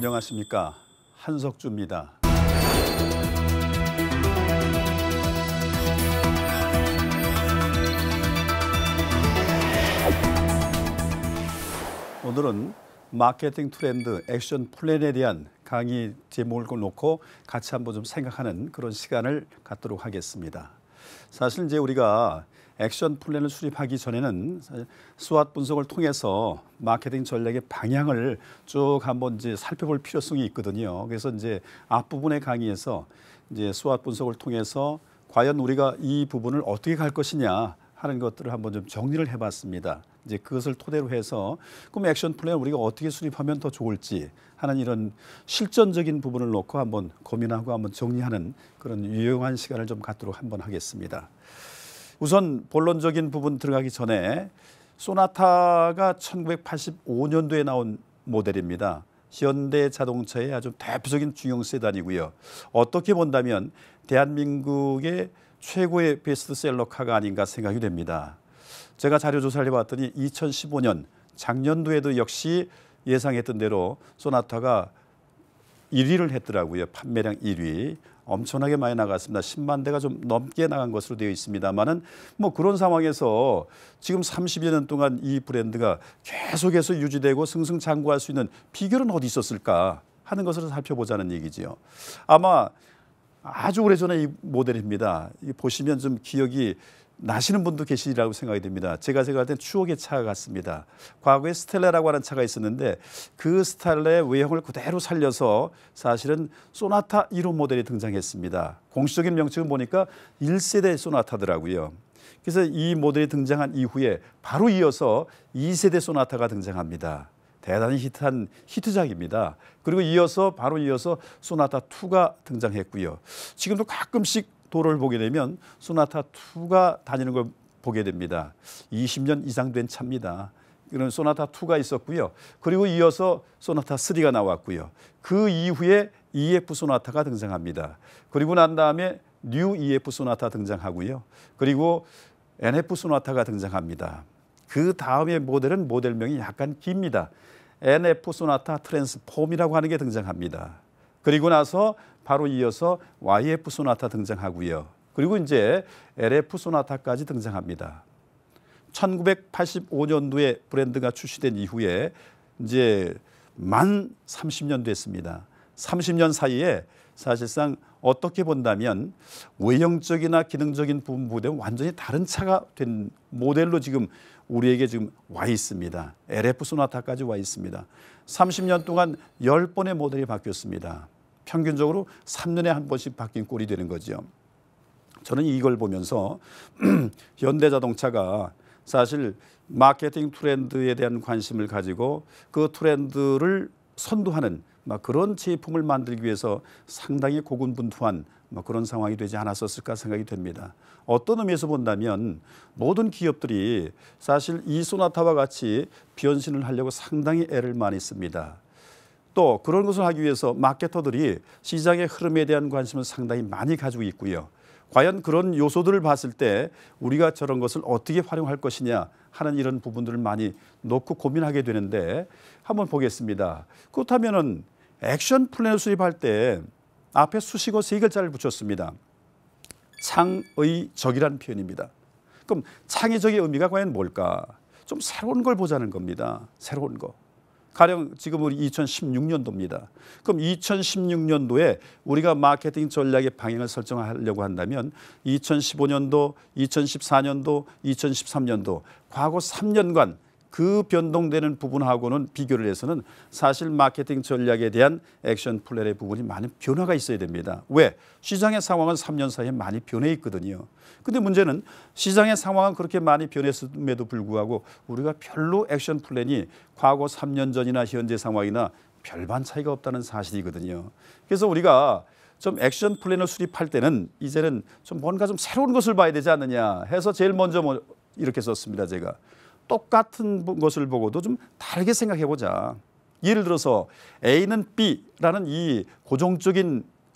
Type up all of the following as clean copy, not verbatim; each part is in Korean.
안녕하십니까, 한석주입니다. 오늘은 마케팅 트렌드 액션 플랜에 대한 강의 제목을 놓고 같이 한번 좀 생각하는 그런 시간을 갖도록 하겠습니다. 사실 이제 우리가 액션 플랜을 수립하기 전에는 스왓 분석을 통해서 마케팅 전략의 방향을 쭉 한번 이제 살펴볼 필요성이 있거든요. 그래서 이제 앞부분의 강의에서 이제 스왓 분석을 통해서 과연 우리가 이 부분을 어떻게 갈 것이냐 하는 것들을 한번 좀 정리를 해봤습니다. 이제 그것을 토대로 해서 그럼 액션 플랜을 우리가 어떻게 수립하면 더 좋을지 하는 이런 실전적인 부분을 놓고 한번 고민하고 한번 정리하는 그런 유용한 시간을 좀 갖도록 한번 하겠습니다. 우선 본론적인 부분 들어가기 전에 소나타가 1985년도에 나온 모델입니다. 현대 자동차의 아주 대표적인 중형 세단이고요. 어떻게 본다면 대한민국의 최고의 베스트셀러카가 아닌가 생각이 됩니다. 제가 자료 조사를 해봤더니 2015년 작년도에도 역시 예상했던 대로 소나타가 1위를 했더라고요. 판매량 1위. 엄청나게 많이 나갔습니다. 10만 대가 좀 넘게 나간 것으로 되어 있습니다만은 뭐 그런 상황에서 지금 30여 년 동안 이 브랜드가 계속해서 유지되고 승승장구할 수 있는 비결은 어디 있었을까 하는 것을 살펴보자는 얘기지요. 아마 아주 오래전에 이 모델입니다. 보시면 좀 기억이 나시는 분도 계시리라고 생각이 됩니다. 제가 생각할 땐 추억의 차 같습니다. 과거에 스텔라라고 하는 차가 있었는데 그 스텔라의 외형을 그대로 살려서 사실은 소나타 1호 모델이 등장했습니다. 공식적인 명칭은 보니까 1세대 소나타더라고요. 그래서 이 모델이 등장한 이후에 바로 이어서 2세대 소나타가 등장합니다. 대단히 히트한 히트작입니다. 그리고 바로 이어서 소나타 2가 등장했고요. 지금도 가끔씩 도로를 보게 되면 소나타 2가 다니는 걸 보게 됩니다. 20년 이상 된 차입니다. 그런 소나타 2가 있었고요. 그리고 이어서 소나타 3가 나왔고요. 그 이후에 EF 소나타가 등장합니다. 그리고 난 다음에 뉴 EF 소나타 등장하고요. 그리고 NF 소나타가 등장합니다. 그 다음에 모델은 모델명이 약간 깁니다. NF 소나타 트랜스폼이라고 하는 게 등장합니다. 그리고 나서 바로 이어서 YF 소나타 등장하고요. 그리고 이제 LF 소나타까지 등장합니다. 1985년도에 브랜드가 출시된 이후에 이제 만 30년 됐습니다. 30년 사이에 사실상 어떻게 본다면 외형적이나 기능적인 부분보다는 완전히 다른 차가 된 모델로 지금 우리에게 지금 와 있습니다. LF 소나타까지 와 있습니다. 30년 동안 10번의 모델이 바뀌었습니다. 평균적으로 3년에 한 번씩 바뀐 꼴이 되는 거죠. 저는 이걸 보면서 현대자동차가 사실 마케팅 트렌드에 대한 관심을 가지고 그 트렌드를 선도하는 그런 제품을 만들기 위해서 상당히 고군분투한 그런 상황이 되지 않았었을까 생각이 됩니다. 어떤 의미에서 본다면 모든 기업들이 사실 이 소나타와 같이 변신을 하려고 상당히 애를 많이 씁니다. 또 그런 것을 하기 위해서 마케터들이 시장의 흐름에 대한 관심을 상당히 많이 가지고 있고요. 과연 그런 요소들을 봤을 때 우리가 저런 것을 어떻게 활용할 것이냐 하는 이런 부분들을 많이 놓고 고민하게 되는데 한번 보겠습니다. 그렇다면은 액션 플랜을 수립할 때 앞에 수식어 3글자를 붙였습니다. 창의적이라는 표현입니다. 그럼 창의적의 의미가 과연 뭘까? 좀 새로운 걸 보자는 겁니다. 새로운 거. 가령 지금 우리 2016년도입니다. 그럼 2016년도에 우리가 마케팅 전략의 방향을 설정하려고 한다면 2015년도, 2014년도, 2013년도 과거 3년간 그 변동되는 부분하고는 비교를 해서는 사실 마케팅 전략에 대한 액션 플랜의 부분이 많이 변화가 있어야 됩니다. 왜? 시장의 상황은 3년 사이에 많이 변해 있거든요. 근데 문제는 시장의 상황은 그렇게 많이 변했음에도 불구하고 우리가 별로 액션 플랜이 과거 3년 전이나 현재 상황이나 별반 차이가 없다는 사실이거든요. 그래서 우리가 좀 액션 플랜을 수립할 때는 이제는 좀 뭔가 좀 새로운 것을 봐야 되지 않느냐 해서 제일 먼저 이렇게 썼습니다. 제가. 똑같은 것을 보고도 좀 다르게 생각해보자. 예를 들어서 A는 B라는 이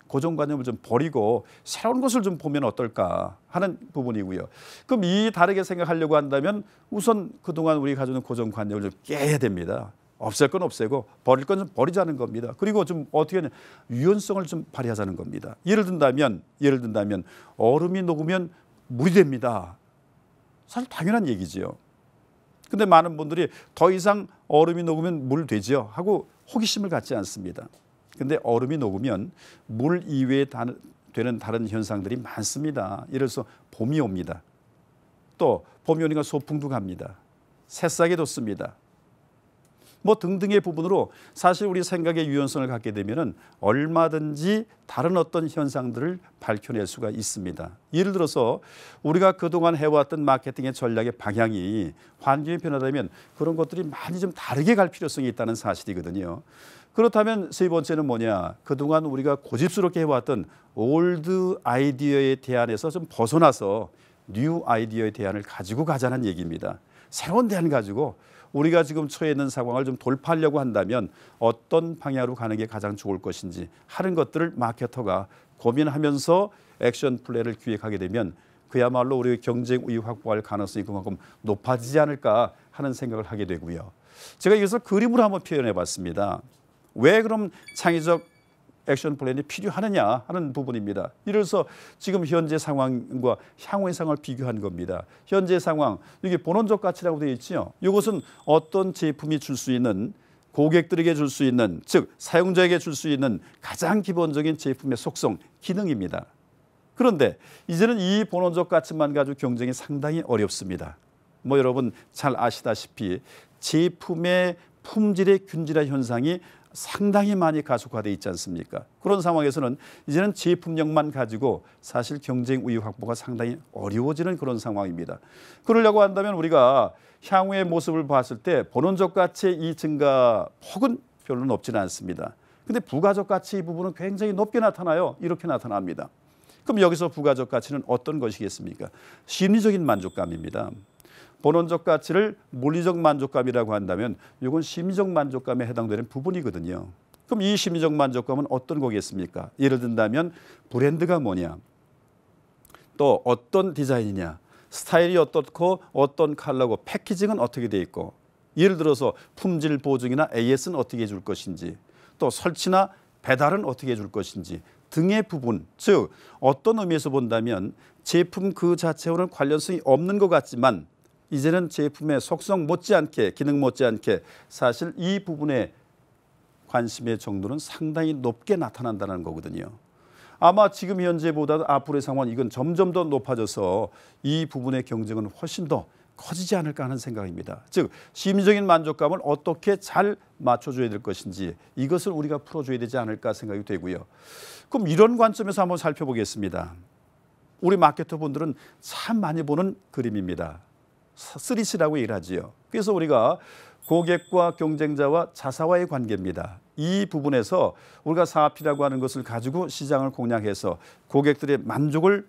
고정관념을 좀 버리고 새로운 것을 좀 보면 어떨까 하는 부분이고요. 그럼 이 다르게 생각하려고 한다면 우선 그동안 우리 가지고 있는 고정관념을 좀 깨야 됩니다. 없앨 건 없애고 버릴 건 좀 버리자는 겁니다. 그리고 좀 어떻게 하냐, 유연성을 좀 발휘하자는 겁니다. 예를 든다면 얼음이 녹으면 물이 됩니다. 사실 당연한 얘기지요. 근데 많은 분들이 더 이상 얼음이 녹으면 물 되죠 하고 호기심을 갖지 않습니다. 근데 얼음이 녹으면 물 이외에 되는 다른 현상들이 많습니다. 예를 들어서 봄이 옵니다. 또 봄이 오니까 소풍도 갑니다. 새싹이 돋습니다. 뭐 등등의 부분으로 사실 우리 생각의 유연성을 갖게 되면은 얼마든지 다른 어떤 현상들을 밝혀낼 수가 있습니다. 예를 들어서 우리가 그동안 해왔던 마케팅의 전략의 방향이 환경이 변화되면 그런 것들이 많이 좀 다르게 갈 필요성이 있다는 사실이거든요. 그렇다면 세 번째는 뭐냐? 그동안 우리가 고집스럽게 해왔던 올드 아이디어의 대안에서 좀 벗어나서 뉴 아이디어의 대안을 가지고 가자는 얘기입니다. 새로운 대안 가지고 우리가 지금 처해 있는 상황을 좀 돌파하려고 한다면 어떤 방향으로 가는 게 가장 좋을 것인지 하는 것들을 마케터가 고민하면서 액션 플랜을 기획하게 되면 그야말로 우리의 경쟁 우위 확보할 가능성이 그만큼 높아지지 않을까 하는 생각을 하게 되고요. 제가 이것을 그림으로 한번 표현해 봤습니다. 왜 그럼 창의적 액션 플랜이 필요하느냐 하는 부분입니다. 예를 들어서 지금 현재 상황과 향후의 상황을 비교한 겁니다. 현재 상황, 여기 본원적 가치라고 되어 있죠. 이것은 어떤 제품이 줄 수 있는, 고객들에게 줄 수 있는, 즉 사용자에게 줄 수 있는 가장 기본적인 제품의 속성, 기능입니다. 그런데 이제는 이 본원적 가치만 가지고 경쟁이 상당히 어렵습니다. 뭐 여러분 잘 아시다시피 제품의 품질의 균질화 현상이 상당히 많이 가속화되어 있지 않습니까? 그런 상황에서는 이제는 제품력만 가지고 사실 경쟁 우위 확보가 상당히 어려워지는 그런 상황입니다. 그러려고 한다면 우리가 향후의 모습을 봤을 때 본원적 가치의 이 증가 폭은 별로 높지는 않습니다. 근데 부가적 가치 부분은 굉장히 높게 나타나요. 이렇게 나타납니다. 그럼 여기서 부가적 가치는 어떤 것이겠습니까? 심리적인 만족감입니다. 본원적 가치를 물리적 만족감이라고 한다면 이건 심리적 만족감에 해당되는 부분이거든요. 그럼 이 심리적 만족감은 어떤 거겠습니까? 예를 든다면 브랜드가 뭐냐, 또 어떤 디자인이냐, 스타일이 어떻고 어떤 컬러고 패키징은 어떻게 돼 있고, 예를 들어서 품질 보증이나 AS는 어떻게 해줄 것인지, 또 설치나 배달은 어떻게 해줄 것인지 등의 부분, 즉 어떤 의미에서 본다면 제품 그 자체와는 관련성이 없는 것 같지만 이제는 제품의 속성 못지않게, 기능 못지않게 사실 이 부분에 관심의 정도는 상당히 높게 나타난다는 거거든요. 아마 지금 현재보다 앞으로의 상황은 이건 점점 더 높아져서 이 부분의 경쟁은 훨씬 더 커지지 않을까 하는 생각입니다. 즉 심리적인 만족감을 어떻게 잘 맞춰줘야 될 것인지 이것을 우리가 풀어줘야 되지 않을까 생각이 되고요. 그럼 이런 관점에서 한번 살펴보겠습니다. 우리 마케터 분들은 참 많이 보는 그림입니다. 3C라고 얘기를 하지요. 그래서 우리가 고객과 경쟁자와 자사와의 관계입니다. 이 부분에서 우리가 4P라고 하는 것을 가지고 시장을 공략해서 고객들의 만족을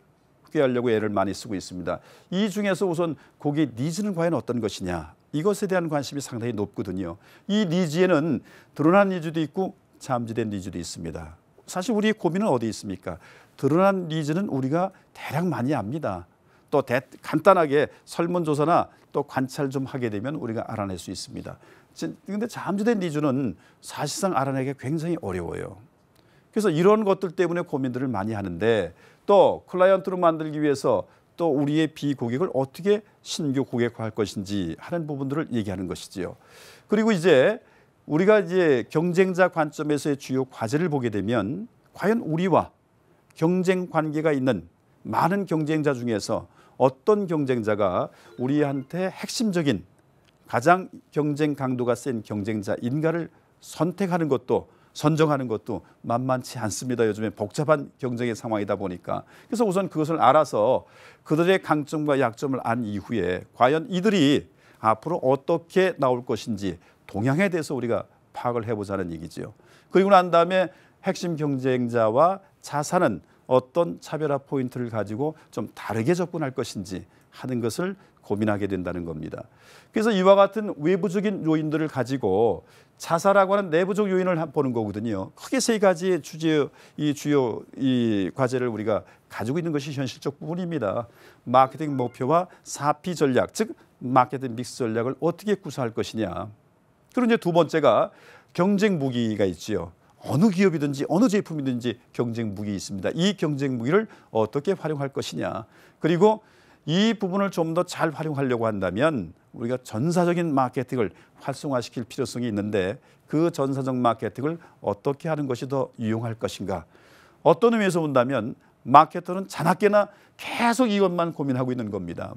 꾀하려고 애를 많이 쓰고 있습니다. 이 중에서 우선 고객 니즈는 과연 어떤 것이냐, 이것에 대한 관심이 상당히 높거든요. 이 니즈에는 드러난 니즈도 있고 잠재된 니즈도 있습니다. 사실 우리의 고민은 어디 있습니까? 드러난 니즈는 우리가 대략 많이 압니다. 또 간단하게 설문조사나 또 관찰 좀 하게 되면 우리가 알아낼 수 있습니다. 그런데 잠재된 니즈는 사실상 알아내기 굉장히 어려워요. 그래서 이런 것들 때문에 고민들을 많이 하는데 또 클라이언트로 만들기 위해서 또 우리의 비고객을 어떻게 신규 고객화할 것인지 하는 부분들을 얘기하는 것이지요. 그리고 이제 우리가 이제 경쟁자 관점에서의 주요 과제를 보게 되면 과연 우리와 경쟁 관계가 있는 많은 경쟁자 중에서 어떤 경쟁자가 우리한테 핵심적인 가장 경쟁 강도가 센 경쟁자인가를 선택하는 것도 선정하는 것도 만만치 않습니다. 요즘에 복잡한 경쟁의 상황이다 보니까. 그래서 우선 그것을 알아서 그들의 강점과 약점을 안 이후에 과연 이들이 앞으로 어떻게 나올 것인지 동향에 대해서 우리가 파악을 해보자는 얘기죠. 그리고 난 다음에 핵심 경쟁자와 자사는 어떤 차별화 포인트를 가지고 좀 다르게 접근할 것인지 하는 것을 고민하게 된다는 겁니다. 그래서 이와 같은 외부적인 요인들을 가지고 자사라고 하는 내부적 요인을 보는 거거든요. 크게 세 가지의 주요 이 과제를 우리가 가지고 있는 것이 현실적 부분입니다. 마케팅 목표와 4P 전략, 즉 마케팅 믹스 전략을 어떻게 구사할 것이냐. 그리고 이제 두 번째가 경쟁 무기가 있지요. 어느 기업이든지 어느 제품이든지 경쟁 무기 있습니다. 이 경쟁 무기를 어떻게 활용할 것이냐. 그리고 이 부분을 좀 더 잘 활용하려고 한다면 우리가 전사적인 마케팅을 활성화시킬 필요성이 있는데 그 전사적 마케팅을 어떻게 하는 것이 더 유용할 것인가. 어떤 의미에서 본다면 마케터는 자나깨나 계속 이것만 고민하고 있는 겁니다.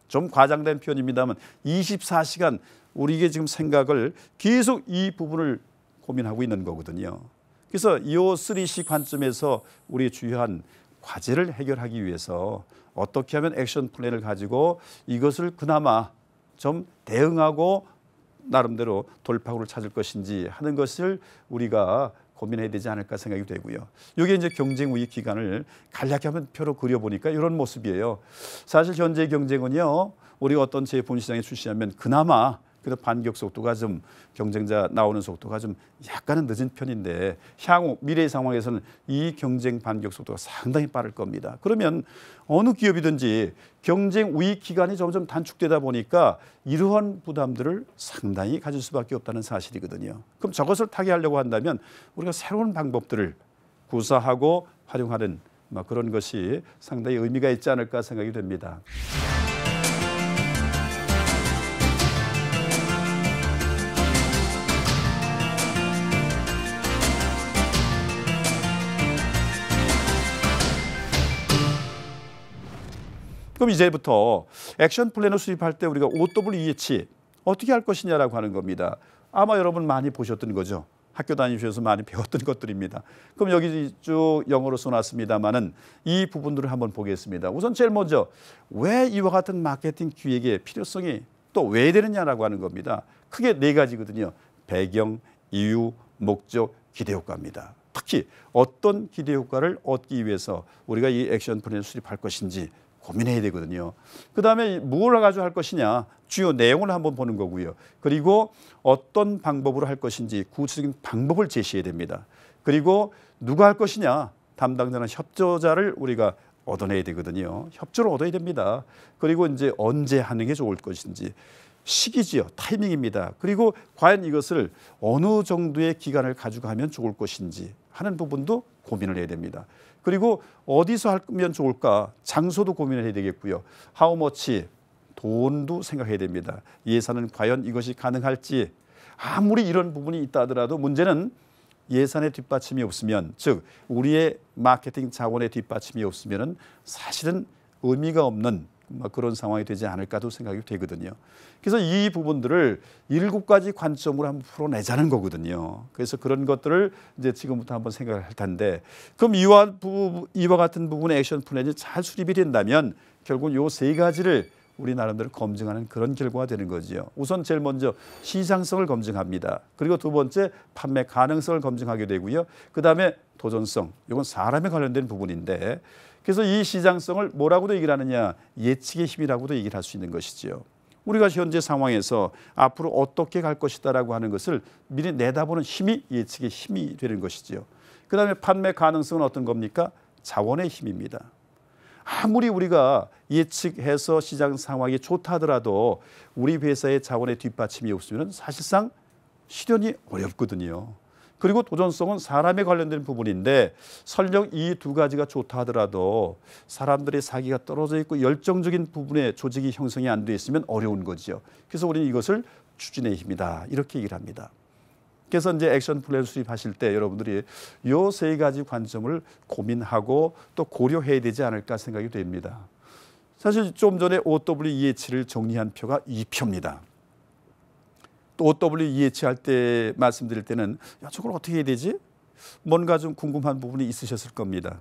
좀 과장된 표현입니다만 24시간 우리에게 지금 생각을 계속 이 부분을 고민하고 있는 거거든요. 그래서 이 3C 관점에서 우리의 주요한 과제를 해결하기 위해서 어떻게 하면 액션 플랜을 가지고 이것을 그나마 좀 대응하고 나름대로 돌파구를 찾을 것인지 하는 것을 우리가 고민해야 되지 않을까 생각이 되고요. 이게 이제 경쟁 우위 기간을 간략히 한번 표로 그려보니까 이런 모습이에요. 사실 현재 경쟁은요, 우리가 어떤 제품 시장에 출시하면 그나마 그래도 반격 속도가 좀 경쟁자 나오는 속도가 좀 약간은 늦은 편인데 향후 미래의 상황에서는 이 경쟁 반격 속도가 상당히 빠를 겁니다. 그러면 어느 기업이든지 경쟁 우위 기간이 점점 단축되다 보니까 이러한 부담들을 상당히 가질 수밖에 없다는 사실이거든요. 그럼 저것을 타개하려고 한다면 우리가 새로운 방법들을 구사하고 활용하는 그런 것이 상당히 의미가 있지 않을까 생각이 됩니다. 그럼 이제부터 액션 플랜을 수립할 때 우리가 OWEH 어떻게 할 것이냐라고 하는 겁니다. 아마 여러분 많이 보셨던 거죠. 학교 다니셔서 많이 배웠던 것들입니다. 그럼 여기 쭉 영어로 써놨습니다만은 이 부분들을 한번 보겠습니다. 우선 제일 먼저 왜 이와 같은 마케팅 기획의 필요성이 또 왜 되느냐라고 하는 겁니다. 크게 네 가지거든요. 배경, 이유, 목적, 기대 효과입니다. 특히 어떤 기대 효과를 얻기 위해서 우리가 이 액션 플랜을 수립할 것인지 고민해야 되거든요. 그 다음에 뭘 가지고 할 것이냐, 주요 내용을 한번 보는 거고요. 그리고 어떤 방법으로 할 것인지 구체적인 방법을 제시해야 됩니다. 그리고 누가 할 것이냐, 담당자나 협조자를 우리가 얻어내야 되거든요. 협조를 얻어야 됩니다. 그리고 이제 언제 하는 게 좋을 것인지, 시기지요, 타이밍입니다. 그리고 과연 이것을 어느 정도의 기간을 가지고 하면 좋을 것인지 하는 부분도 고민을 해야 됩니다. 그리고 어디서 하면 좋을까? 장소도 고민을 해야 되겠고요. How much? 돈도 생각해야 됩니다. 예산은 과연 이것이 가능할지. 아무리 이런 부분이 있다 하더라도 문제는 예산의 뒷받침이 없으면, 즉 우리의 마케팅 자원의 뒷받침이 없으면 사실은 의미가 없는 그런 상황이 되지 않을까도 생각이 되거든요. 그래서 이 부분들을 7가지 관점으로 한번 풀어내자는 거거든요. 그래서 그런 것들을 이제 지금부터 한번 생각을 할 텐데, 그럼 이와 같은 부분의 액션 플랜이 잘 수립이 된다면 결국 이 3가지를 우리 나름대로 검증하는 그런 결과가 되는 거죠. 우선 제일 먼저 시장성을 검증합니다. 그리고 두 번째 판매 가능성을 검증하게 되고요. 그 다음에 도전성, 이건 사람에 관련된 부분인데, 그래서 이 시장성을 뭐라고도 얘기를 하느냐, 예측의 힘이라고도 얘기를 할 수 있는 것이죠. 우리가 현재 상황에서 앞으로 어떻게 갈 것이다라고 하는 것을 미리 내다보는 힘이 예측의 힘이 되는 것이죠. 그 다음에 판매 가능성은 어떤 겁니까? 자원의 힘입니다. 아무리 우리가 예측해서 시장 상황이 좋다 하더라도 우리 회사의 자원의 뒷받침이 없으면 사실상 실현이 어렵거든요. 그리고 도전성은 사람에 관련된 부분인데 설령 이 2가지가 좋다 하더라도 사람들의 사기가 떨어져 있고 열정적인 부분에 조직이 형성이 안 돼 있으면 어려운 거죠. 그래서 우리는 이것을 추진의 힘이다, 이렇게 얘기를 합니다. 그래서 이제 액션 플랜 수립하실 때 여러분들이 이 3가지 관점을 고민하고 또 고려해야 되지 않을까 생각이 됩니다. 사실 좀 전에 OWEH를 정리한 표가 이 표입니다. 또 OWEH 할 때 말씀드릴 때는 저걸 어떻게 해야 되지? 뭔가 좀 궁금한 부분이 있으셨을 겁니다.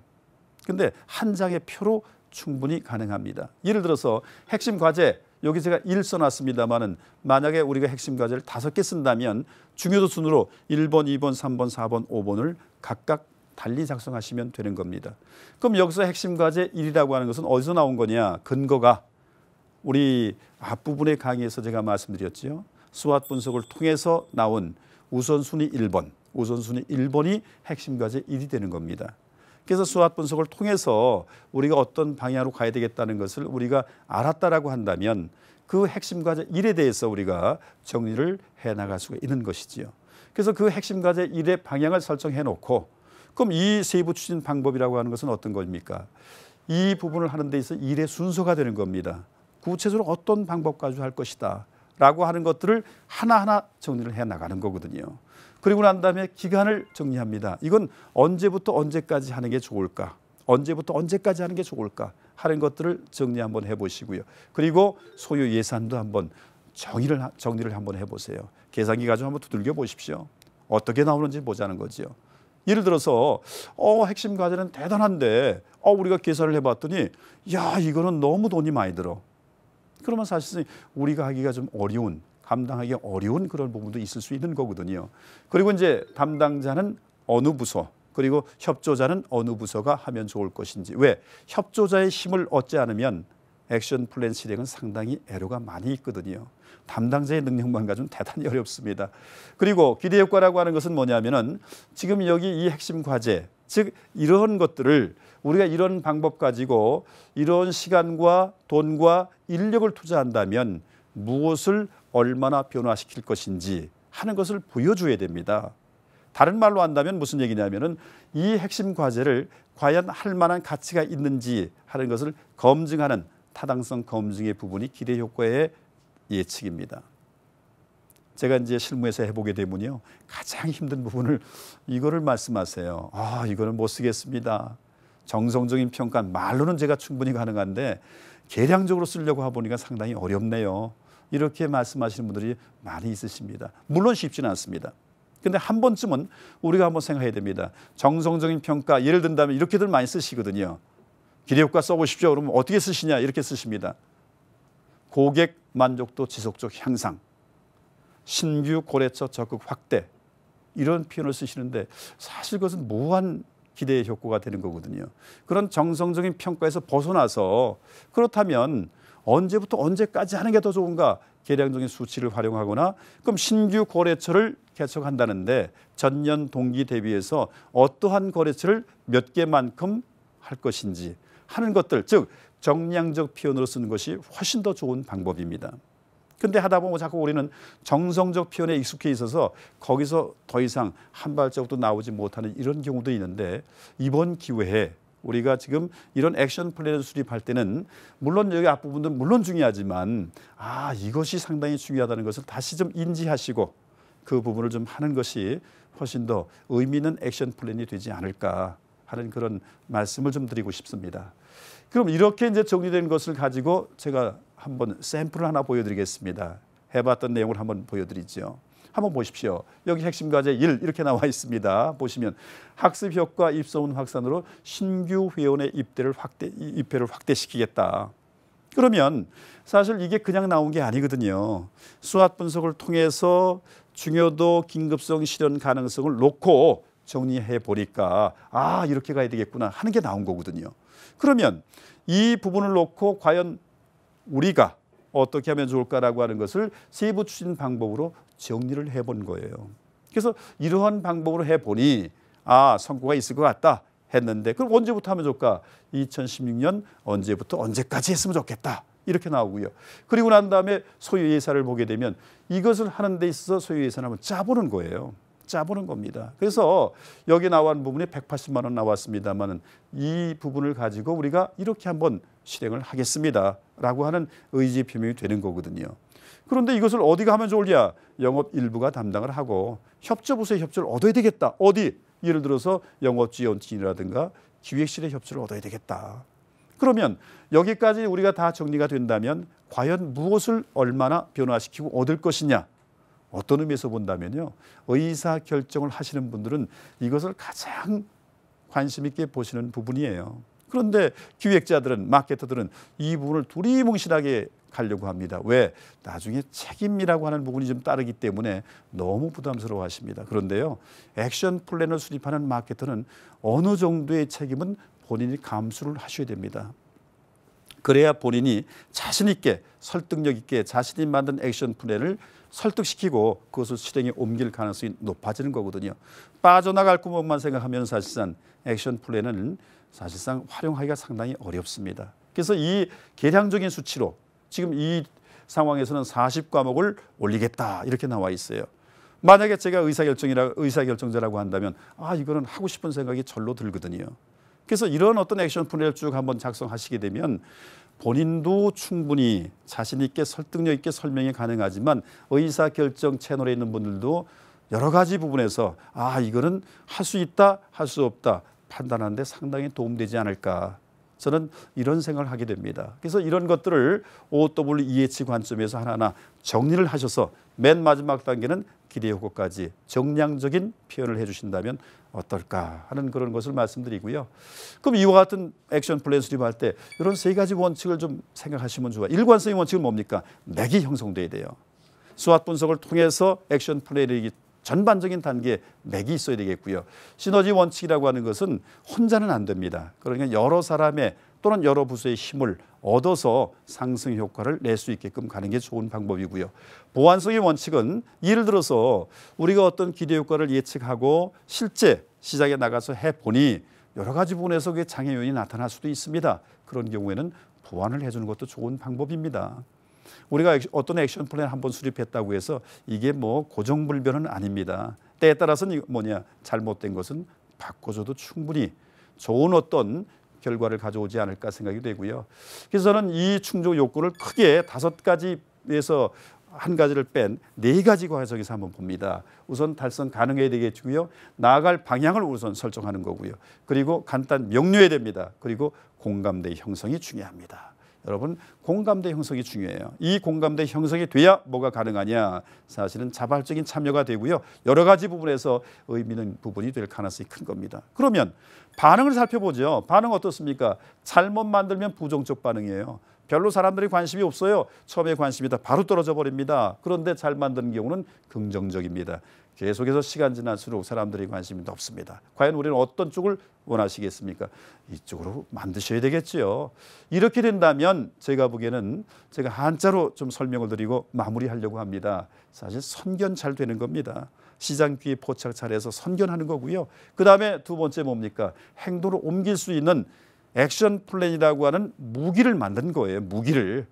근데 한 장의 표로 충분히 가능합니다. 예를 들어서 핵심 과제, 여기 제가 1 써놨습니다만은 만약에 우리가 핵심 과제를 5개 쓴다면 중요도 순으로 1번, 2번, 3번, 4번, 5번을 각각 달리 작성하시면 되는 겁니다. 그럼 여기서 핵심 과제 1이라고 하는 것은 어디서 나온 거냐? 근거가 우리 앞부분의 강의에서 제가 말씀드렸죠. 스왓 분석을 통해서 나온 우선순위 1번, 우선순위 1번이 핵심 과제 1이 되는 겁니다. 그래서 스왓 분석을 통해서 우리가 어떤 방향으로 가야 되겠다는 것을 우리가 알았다라고 한다면 그 핵심 과제 1에 대해서 우리가 정리를 해나갈 수가 있는 것이지요. 그래서 그 핵심 과제 1의 방향을 설정해 놓고 그럼 이 세부 추진 방법이라고 하는 것은 어떤 겁니까? 이 부분을 하는 데 있어서 일의 순서가 되는 겁니다. 구체적으로 어떤 방법 가지고 할 것이다 라고 하는 것들을 하나하나 정리를 해나가는 거거든요. 그리고 난 다음에 기간을 정리합니다. 이건 언제부터 언제까지 하는 게 좋을까? 언제부터 언제까지 하는 게 좋을까? 하는 것들을 정리 한번 해보시고요. 그리고 소요 예산도 한번 정리를 한번 해보세요. 계산기 가지고 한번 두들겨 보십시오. 어떻게 나오는지 보자는 거죠. 예를 들어서 핵심 과제는 대단한데 우리가 계산을 해봤더니 야 이거는 너무 돈이 많이 들어. 그러면 사실은 우리가 하기가 좀 어려운, 감당하기 어려운 그런 부분도 있을 수 있는 거거든요. 그리고 이제 담당자는 어느 부서, 그리고 협조자는 어느 부서가 하면 좋을 것인지. 왜? 협조자의 힘을 얻지 않으면 액션 플랜 실행은 상당히 애로가 많이 있거든요. 담당자의 능력만 가지고는 대단히 어렵습니다. 그리고 기대 효과라고 하는 것은 뭐냐면은 지금 여기 이 핵심 과제, 즉 이런 것들을 우리가 이런 방법 가지고 이런 시간과 돈과 인력을 투자한다면 무엇을 얼마나 변화시킬 것인지 하는 것을 보여줘야 됩니다. 다른 말로 한다면 무슨 얘기냐면은 이 핵심 과제를 과연 할 만한 가치가 있는지 하는 것을 검증하는 타당성 검증의 부분이 기대 효과의 예측입니다. 제가 이제 실무에서 해보게 되면요, 가장 힘든 부분을 이거를 말씀하세요. 이거는 못 쓰겠습니다. 정성적인 평가 말로는 제가 충분히 가능한데 계량적으로 쓰려고 해보니까 상당히 어렵네요. 이렇게 말씀하시는 분들이 많이 있으십니다. 물론 쉽지는 않습니다. 근데 한 번쯤은 우리가 한번 생각해야 됩니다. 정성적인 평가, 예를 든다면 이렇게들 많이 쓰시거든요. 기대효과 써보십시오. 그러면 어떻게 쓰시냐 이렇게 쓰십니다. 고객 만족도 지속적 향상, 신규 거래처 적극 확대 이런 표현을 쓰시는데 사실 그것은 무한 기대의 효과가 되는 거거든요. 그런 정성적인 평가에서 벗어나서 그렇다면 언제부터 언제까지 하는 게 더 좋은가? 계량적인 수치를 활용하거나 그럼 신규 거래처를 개척한다는데 전년 동기 대비해서 어떠한 거래처를 몇 개만큼 할 것인지 하는 것들, 즉 정량적 표현으로 쓰는 것이 훨씬 더 좋은 방법입니다. 근데 하다 보면 자꾸 우리는 정성적 표현에 익숙해 있어서 거기서 더 이상 한 발자국도 나오지 못하는 이런 경우도 있는데 이번 기회에 우리가 지금 이런 액션 플랜을 수립할 때는 물론 여기 앞부분도 물론 중요하지만 이것이 상당히 중요하다는 것을 다시 좀 인지하시고 그 부분을 좀 하는 것이 훨씬 더 의미 있는 액션 플랜이 되지 않을까 하는 그런 말씀을 좀 드리고 싶습니다. 그럼 이렇게 이제 정리된 것을 가지고 제가 한번 샘플을 하나 보여드리겠습니다. 해봤던 내용을 한번 보여드리죠. 한번 보십시오. 여기 핵심 과제 1 이렇게 나와 있습니다. 보시면 학습 효과 입소문 확산으로 신규 회원의 입대를 확대시키겠다. 그러면 사실 이게 그냥 나온 게 아니거든요. 수학 분석을 통해서 중요도, 긴급성, 실현 가능성을 놓고 정리해 보니까 이렇게 가야 되겠구나 하는 게 나온 거거든요. 그러면 이 부분을 놓고 과연 우리가 어떻게 하면 좋을까라고 하는 것을 세부 추진 방법으로 정리를 해본 거예요. 그래서 이러한 방법으로 해보니 성과가 있을 것 같다 했는데 그럼 언제부터 하면 좋을까? 2016년 언제부터 언제까지 했으면 좋겠다. 이렇게 나오고요. 그리고 난 다음에 소요 예산을 보게 되면 이것을 하는 데 있어서 소요 예산을 한번 짜보는 거예요. 짜보는 겁니다. 그래서 여기 나온 부분이 180만 원 나왔습니다만 이 부분을 가지고 우리가 이렇게 한번 실행을 하겠습니다. 라고 하는 의지 표명이 되는 거거든요. 그런데 이것을 어디가 하면 좋으냐? 영업 일부가 담당을 하고 협조부서의 협조를 얻어야 되겠다. 어디? 예를 들어서 영업지원팀이라든가 기획실의 협조를 얻어야 되겠다. 그러면 여기까지 우리가 다 정리가 된다면 과연 무엇을 얼마나 변화시키고 얻을 것이냐? 어떤 의미에서 본다면요. 의사결정을 하시는 분들은 이것을 가장 관심 있게 보시는 부분이에요. 그런데 기획자들은, 마케터들은 이 부분을 두리뭉실하게 가려고 합니다. 왜? 나중에 책임이라고 하는 부분이 좀 따르기 때문에 너무 부담스러워 하십니다. 그런데요. 액션 플랜을 수립하는 마케터는 어느 정도의 책임은 본인이 감수를 하셔야 됩니다. 그래야 본인이 자신 있게, 설득력 있게 자신이 만든 액션 플랜을 설득시키고 그것을 실행에 옮길 가능성이 높아지는 거거든요. 빠져나갈 구멍만 생각하면 사실상 액션 플랜은 사실상 활용하기가 상당히 어렵습니다. 그래서 이 계량적인 수치로 지금 이 상황에서는 40과목을 올리겠다 이렇게 나와 있어요. 만약에 제가 의사결정자라고 한다면 이거는 하고 싶은 생각이 절로 들거든요. 그래서 이런 어떤 액션 플랜을 쭉 한번 작성하시게 되면 본인도 충분히 자신 있게 설득력 있게 설명이 가능하지만 의사결정 채널에 있는 분들도 여러 가지 부분에서 이거는 할 수 있다, 할 수 없다 판단하는 데 상당히 도움되지 않을까. 저는 이런 생각을 하게 됩니다. 그래서 이런 것들을 OWEH 관점에서 하나하나 정리를 하셔서 맨 마지막 단계는 기대 효과까지 정량적인 표현을 해주신다면 어떨까 하는 그런 것을 말씀드리고요. 그럼 이와 같은 액션 플랜 수립할 때 이런 세 가지 원칙을 좀 생각하시면 좋아요. 일관성의 원칙은 뭡니까? 맥이 형성돼야 돼요. 수학 분석을 통해서 액션 플랜이 전반적인 단계에 맥이 있어야 되겠고요. 시너지 원칙이라고 하는 것은 혼자는 안 됩니다. 그러니까 여러 사람의 또는 여러 부서의 힘을 얻어서 상승 효과를 낼 수 있게끔 가는 게 좋은 방법이고요. 보완성의 원칙은 예를 들어서 우리가 어떤 기대 효과를 예측하고 실제 시장에 나가서 해보니 여러 가지 부분에서 그게 장애 요인이 나타날 수도 있습니다. 그런 경우에는 보완을 해주는 것도 좋은 방법입니다. 우리가 어떤 액션 플랜 한번 수립했다고 해서 이게 뭐 고정불변은 아닙니다. 때에 따라서는 잘못된 것은 바꿔줘도 충분히 좋은 어떤 결과를 가져오지 않을까 생각이 되고요. 그래서 저는 이 충족 요건을 크게 5가지에서 한 가지를 뺀 4가지 과정에서 한번 봅니다. 우선 달성 가능해야 되겠고요. 나아갈 방향을 우선 설정하는 거고요. 그리고 간단 명료해야 됩니다. 그리고 공감대 형성이 중요합니다. 여러분, 공감대 형성이 중요해요. 이 공감대 형성이 돼야 뭐가 가능하냐? 사실은 자발적인 참여가 되고요. 여러 가지 부분에서 의미 있는 부분이 될 가능성이 큰 겁니다. 그러면 반응을 살펴보죠. 반응 어떻습니까? 잘못 만들면 부정적 반응이에요. 별로 사람들이 관심이 없어요. 처음에 관심이 다 바로 떨어져 버립니다. 그런데 잘 만드는 경우는 긍정적입니다. 계속해서 시간 지날수록 사람들이 관심이 없습니다. 과연 우리는 어떤 쪽을 원하시겠습니까? 이쪽으로 만드셔야 되겠죠. 이렇게 된다면 제가 보기에는 제가 한자로 좀 설명을 드리고 마무리하려고 합니다. 사실 선견 잘 되는 겁니다. 시장 귀에 포착 잘해서 선견하는 거고요. 그 다음에 두 번째 뭡니까? 행동으로 옮길 수 있는 액션 플랜이라고 하는 무기를 만든 거예요. 무기를.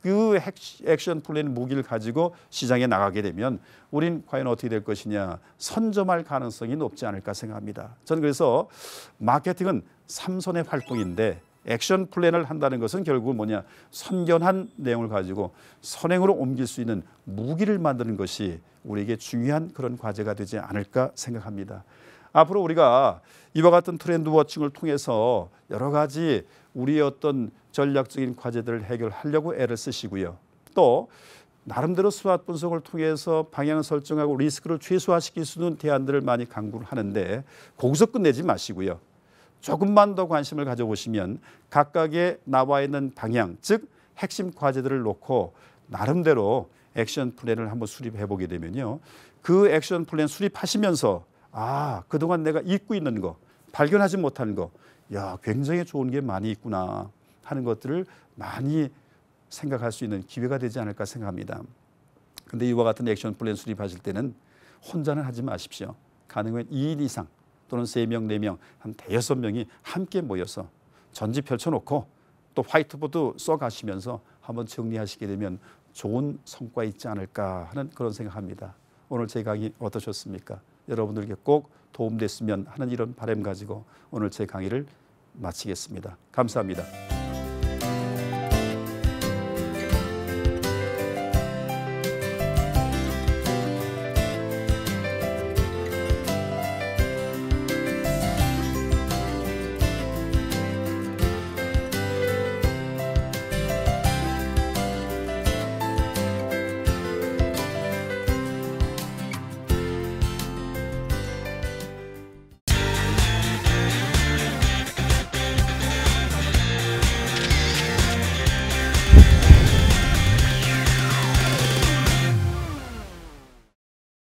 그 액션 플랜 무기를 가지고 시장에 나가게 되면 우린 과연 어떻게 될 것이냐, 선점할 가능성이 높지 않을까 생각합니다. 저는 그래서 마케팅은 삼선의 활동인데 액션 플랜을 한다는 것은 결국은 선견한 내용을 가지고 선행으로 옮길 수 있는 무기를 만드는 것이 우리에게 중요한 그런 과제가 되지 않을까 생각합니다. 앞으로 우리가 이와 같은 트렌드 워칭을 통해서 여러 가지 우리의 어떤 전략적인 과제들을 해결하려고 애를 쓰시고요. 또 나름대로 수학 분석을 통해서 방향을 설정하고 리스크를 최소화시킬 수 있는 대안들을 많이 강구를 하는데 거기서 끝내지 마시고요. 조금만 더 관심을 가져보시면 각각의 나와 있는 방향, 즉 핵심 과제들을 놓고 나름대로 액션 플랜을 한번 수립해 보게 되면요. 그 액션 플랜 수립하시면서 그동안 내가 잊고 있는 거, 발견하지 못한 거, 굉장히 좋은 게 많이 있구나 하는 것들을 많이 생각할 수 있는 기회가 되지 않을까 생각합니다. 그런데 이와 같은 액션 플랜 수립하실 때는 혼자는 하지 마십시오. 가능하면 2인 이상 또는 3명, 4명, 한 5-6명이 함께 모여서 전지 펼쳐놓고 또 화이트보드 써가시면서 한번 정리하시게 되면 좋은 성과 있지 않을까 하는 그런 생각합니다. 오늘 제 강의 어떠셨습니까? 여러분들께 꼭 도움됐으면 하는 이런 바람 가지고 오늘 제 강의를 마치겠습니다. 감사합니다.